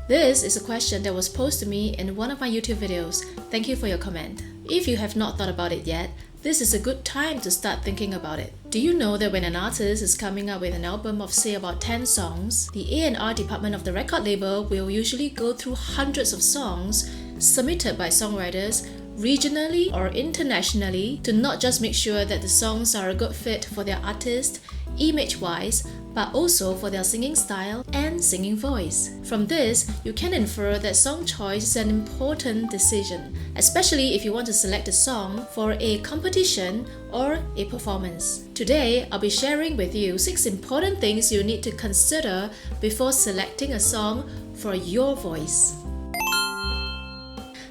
This is a question that was posed to me in one of my YouTube videos. Thank you for your comment. If you have not thought about it yet, this is a good time to start thinking about it. Do you know that when an artist is coming up with an album of say about 10 songs, the A&R department of the record label will usually go through hundreds of songs submitted by songwriters regionally or internationally to not just make sure that the songs are a good fit for their artist, image-wise, but also for their singing style and singing voice. From this, you can infer that song choice is an important decision, especially if you want to select a song for a competition or a performance. Today, I'll be sharing with you 6 important things you need to consider before selecting a song for your voice.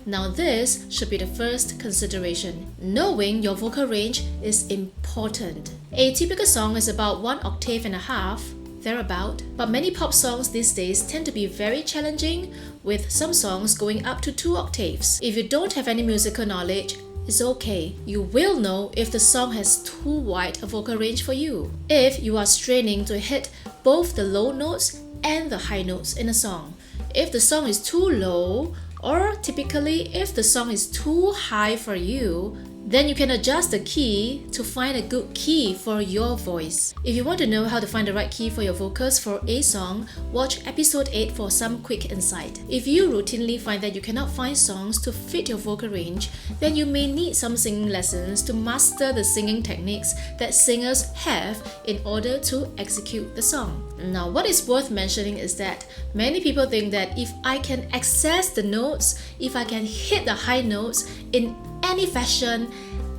Now this should be the first consideration. Knowing your vocal range is important. A typical song is about 1.5 octaves, thereabout, but many pop songs these days tend to be very challenging, with some songs going up to 2 octaves. If you don't have any musical knowledge, it's okay. You will know if the song has too wide a vocal range for you. If you are straining to hit both the low notes and the high notes in a song. If the song is too low, or typically if the song is too high for you, then you can adjust the key to find a good key for your voice. If you want to know how to find the right key for your vocals for a song, watch episode 8 for some quick insight. If you routinely find that you cannot find songs to fit your vocal range, then you may need some singing lessons to master the singing techniques that singers have in order to execute the song. Now, what is worth mentioning is that many people think that if I can access the notes, if I can hit the high notes in any fashion,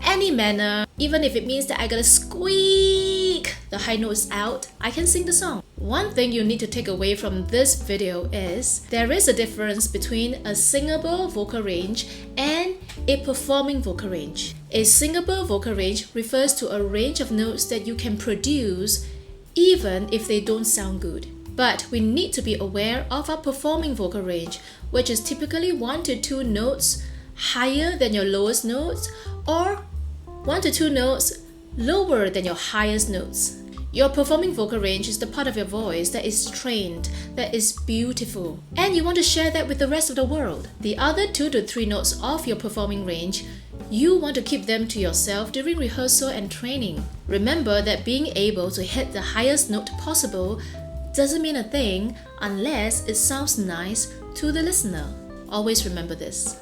any manner, even if it means that I gotta squeak the high notes out, I can sing the song. One thing you need to take away from this video is there is a difference between a singable vocal range and a performing vocal range. A singable vocal range refers to a range of notes that you can produce even if they don't sound good. But we need to be aware of our performing vocal range, which is typically 1 to 2 notes higher than your lowest notes, or 1 to 2 notes lower than your highest notes. Your performing vocal range is the part of your voice that is trained, that is beautiful, and you want to share that with the rest of the world. The other 2 to 3 notes of your performing range, you want to keep them to yourself during rehearsal and training. Remember that being able to hit the highest note possible doesn't mean a thing unless it sounds nice to the listener. Always remember this.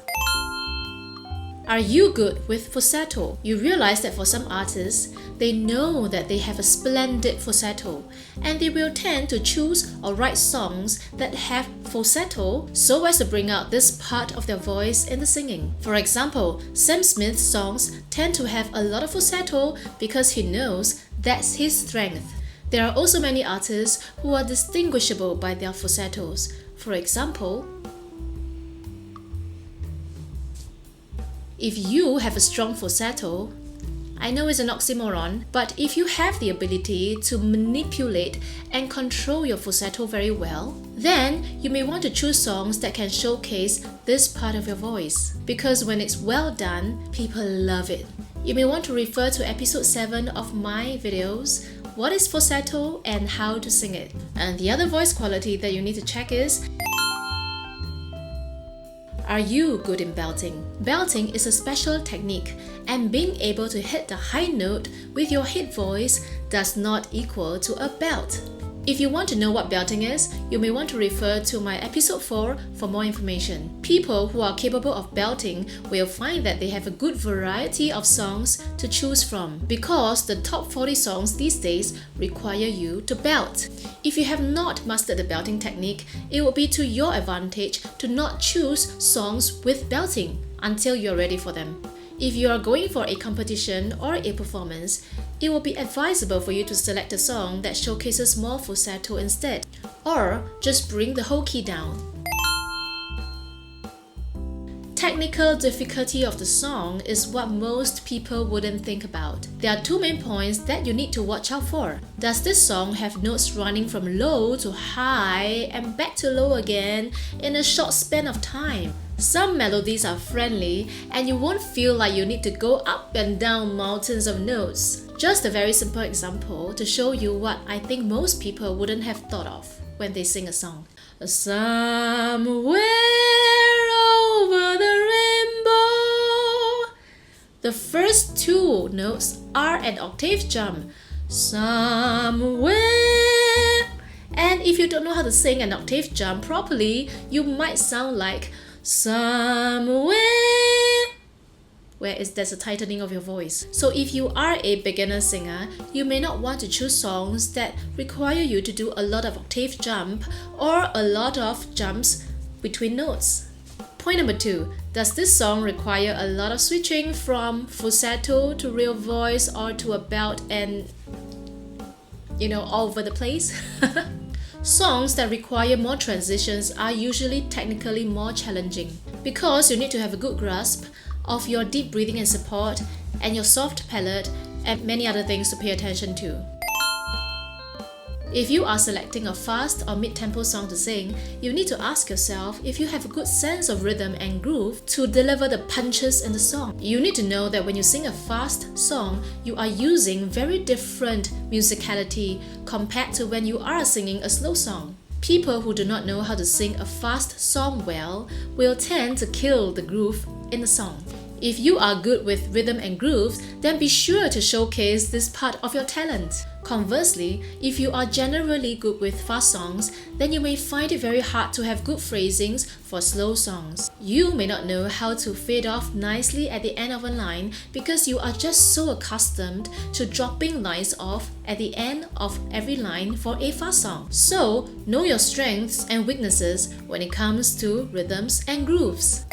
Are you good with falsetto? You realize that for some artists, they know that they have a splendid falsetto, and they will tend to choose or write songs that have falsetto so as to bring out this part of their voice in the singing. For example, Sam Smith's songs tend to have a lot of falsetto because he knows that's his strength. There are also many artists who are distinguishable by their falsettos. For example, if you have a strong falsetto, I know it's an oxymoron, but if you have the ability to manipulate and control your falsetto very well, then you may want to choose songs that can showcase this part of your voice. Because when it's well done, people love it. You may want to refer to episode 7 of my videos, What is Falsetto and How to Sing It. And the other voice quality that you need to check is, are you good in belting? Belting is a special technique, and being able to hit the high note with your head voice does not equal to a belt. If you want to know what belting is, you may want to refer to my episode 4 for more information. People who are capable of belting will find that they have a good variety of songs to choose from, because the top 40 songs these days require you to belt. If you have not mastered the belting technique, it will be to your advantage to not choose songs with belting until you're ready for them. If you are going for a competition or a performance, it will be advisable for you to select a song that showcases more falsetto instead, or just bring the whole key down. Technical difficulty of the song is what most people wouldn't think about. There are 2 main points that you need to watch out for. Does this song have notes running from low to high and back to low again in a short span of time? Some melodies are friendly and you won't feel like you need to go up and down mountains of notes. Just a very simple example to show you what I think most people wouldn't have thought of when they sing a song. Somewhere over the rainbow. The first two notes are an octave jump. Somewhere. And if you don't know how to sing an octave jump properly, you might sound like somewhere, where there's a tightening of your voice. So if you are a beginner singer, you may not want to choose songs that require you to do a lot of octave jump or a lot of jumps between notes. Point number 2. Does this song require a lot of switching from falsetto to real voice or to a belt and, all over the place? Songs that require more transitions are usually technically more challenging because you need to have a good grasp of your deep breathing and support and your soft palate and many other things to pay attention to. If you are selecting a fast or mid-tempo song to sing, you need to ask yourself if you have a good sense of rhythm and groove to deliver the punches in the song. You need to know that when you sing a fast song, you are using very different musicality compared to when you are singing a slow song. People who do not know how to sing a fast song well will tend to kill the groove in the song. If you are good with rhythm and grooves, then be sure to showcase this part of your talent. Conversely, if you are generally good with fast songs, then you may find it very hard to have good phrasings for slow songs. You may not know how to fade off nicely at the end of a line because you are just so accustomed to dropping lines off at the end of every line for a fast song. So, know your strengths and weaknesses when it comes to rhythms and grooves.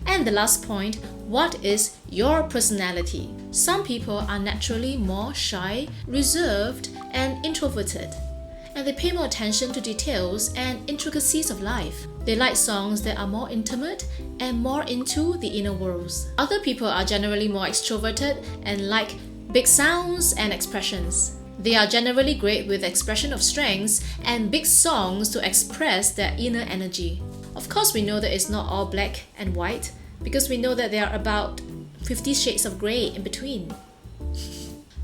And the last point, what is your personality? Some people are naturally more shy, reserved, and introverted, and they pay more attention to details and intricacies of life. They like songs that are more intimate and more into the inner worlds. Other people are generally more extroverted and like big sounds and expressions. They are generally great with expression of strengths and big songs to express their inner energy. Of course, we know that it's not all black and white because we know that there are about 50 shades of grey in between.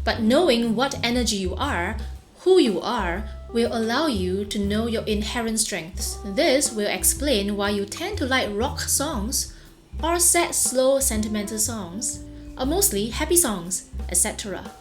But knowing what energy you are, who you are, will allow you to know your inherent strengths. This will explain why you tend to like rock songs or sad, slow, sentimental songs, or mostly happy songs, etc.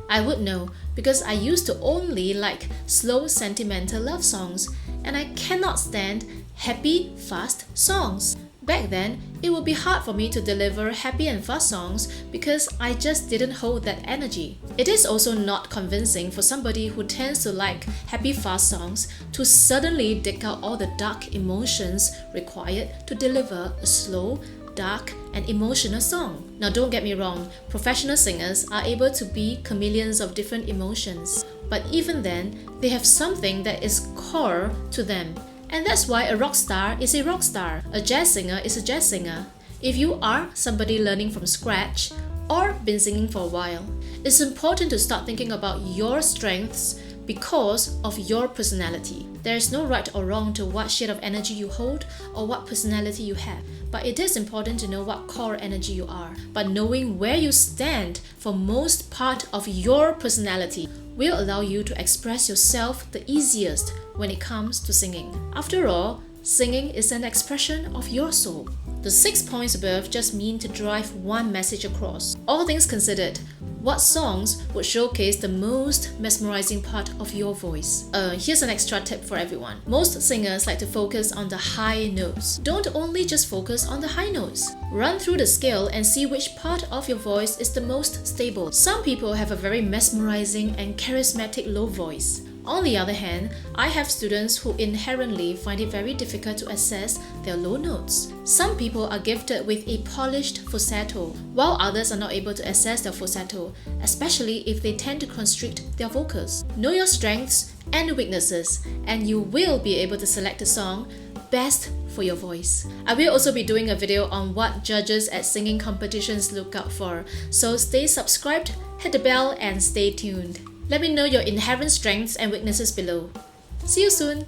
I would know because I used to only like slow, sentimental love songs, and I cannot stand happy, fast songs. Back then, it would be hard for me to deliver happy and fast songs because I just didn't hold that energy. It is also not convincing for somebody who tends to like happy fast songs to suddenly dig out all the dark emotions required to deliver a slow, dark, and emotional song. Now don't get me wrong, professional singers are able to be chameleons of different emotions. But even then, they have something that is core to them. And that's why a rock star is a rock star. A jazz singer is a jazz singer. If you are somebody learning from scratch or been singing for a while, it's important to start thinking about your strengths because of your personality. There is no right or wrong to what shade of energy you hold or what personality you have. But it is important to know what core energy you are. But knowing where you stand for most part of your personality will allow you to express yourself the easiest when it comes to singing. After all, singing is an expression of your soul. The 6 points above just mean to drive one message across. All things considered, what songs would showcase the most mesmerizing part of your voice? Here's an extra tip for everyone. Most singers like to focus on the high notes. Don't only just focus on the high notes. Run through the scale and see which part of your voice is the most stable. Some people have a very mesmerizing and charismatic low voice. On the other hand, I have students who inherently find it very difficult to access their low notes. Some people are gifted with a polished falsetto, while others are not able to access their falsetto, especially if they tend to constrict their vocals. Know your strengths and weaknesses, and you will be able to select a song best for your voice. I will also be doing a video on what judges at singing competitions look out for, so stay subscribed, hit the bell, and stay tuned. Let me know your inherent strengths and weaknesses below. See you soon!